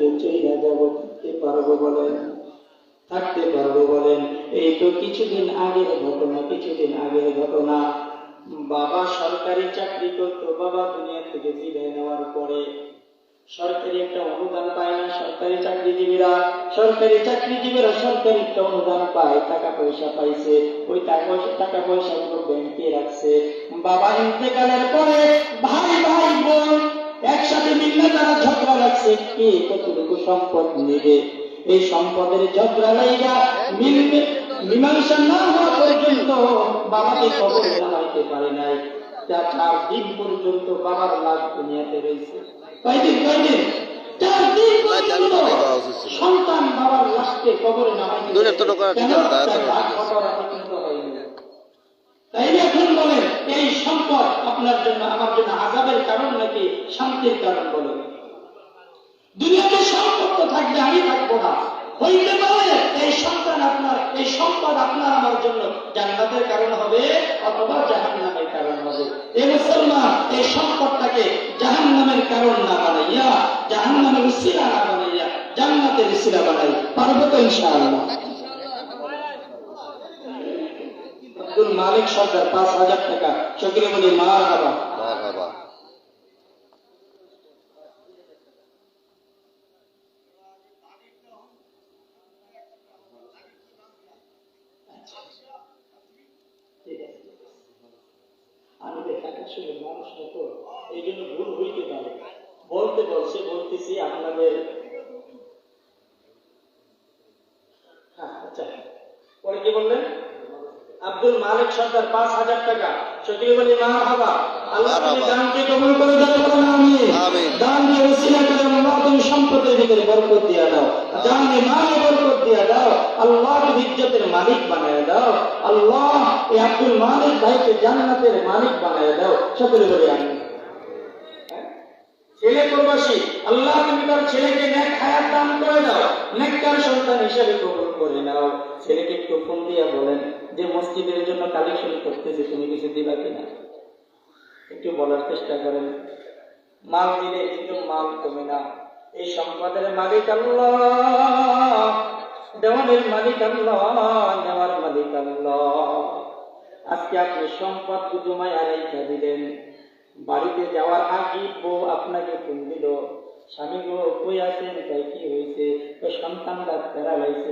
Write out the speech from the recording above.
থেকে চলে যাব, থাকতে পারবো বলেন? থাকতে পারবো বলেন? এই তো কিছুদিন আগের ঘটনা। বাবা সরকারি চাকরি করতো, বাবা দুনিয়া থেকে বিদায় নেওয়ার পরে সরকারি একটা অনুদান পায় না। সরকারি চাকরিজীবীরা সরকারি একটা অনুদান পায়, টাকা পয়সা পাইছে। ওই টাকা পয়সা গুলো ব্যাংকে রাখছে। বাবা ইন্তেকালের পরে ভাই বোন একসাথে মিললে তারা ঝগড়া লাগছে, কে কতটুকু সম্পদ নেবে। এই সম্পদের ঝগড়া লাইগা মীমাংসা না হওয়া পর্যন্ত বাবাকে কবরে নামাইতে পারে নাই। 4 দিন পর্যন্ত বাবার লাশ দুনিয়াতে রয়েছে। কয়দিন? 4 দিন পর্যন্ত সন্তান বাবার লাশকে কবরে নামাইতে তাইলে এখন বলেন, এই সম্পদ আপনার জন্য আমার জন্য আযাবের কারণ নাকি শান্তির কারণ? বলেন। দুনিয়াতে সম্পদ তো থাকবে, আমি থাকবো না। হইতে পারে এই সম্পদ আপনার আমার জন্য জান্নাতের কারণ হবে অথবা জাহান্নামের কারণ হবে। এই মুসলমান এই সম্পদটাকে জাহান্নামের কারণ না বানাইয়া, জাহান্নামের উসিলা না বানাইয়া জান্নাতের উসিলা বানাই পারবো তো ইনশাআল্লাহ। আব্দুল মালিক সরকার 5,000 টাকা, সকলে বলি মারহাবা। আমি আসলে মানুষটা তো এই জন্য ভুল হইতে পারে, বলতেছি আপনাদের। আচ্ছা, পরে কি বললেন? আব্দুল মালিক সরকার 5,000 টাকা, সকলে বলি মারহাবা। আল্লাহ তুমি দানকে কবুল করে দাও, বলেন আমিন। দান দিয়ে ওসিলা করে আল্লাহ তুমি সম্পদের ভিতরে বরকত দিয়া দাও, জানে মালে বরকত দিয়া দাও। আল্লাহ তুমি ইজ্জতের মালিক বানায় দাও। আল্লাহ এই আব্দুল মালিক ভাইকে জান্নাতের মালিক বানায় দাও, সকলে বলি আমিন। ছেলে প্রবাসী, আল্লাহ তুমি তার ছেলেকে নেক হায়াত দান করে দাও, নেককার সন্তান হিসেবে কবুল করে নাও। ছেলেকে একটু ফোন দিয়া বলেন যে মসজিদের জন্য কালেকশন করতেছে, তুমি কিছু দিবা কিনা, একটু বলার চেষ্টা করেন। মাল দিলে কিন্তু মাল কমে না। এই সম্পদের মালিক আল্লাহ, দেওয়ানের মালিক আল্লাহ, নেওয়ার মালিক আল্লাহ। আজকে আপনি সম্পদ জমায় আড়াইটা দিলেন, বাড়িতে যাওয়ার আগে বউ আপনাকে ফোন দিল, স্বামী গো কই আছেন, তাই কি হয়েছে? সন্তানরা প্যারালাইসিস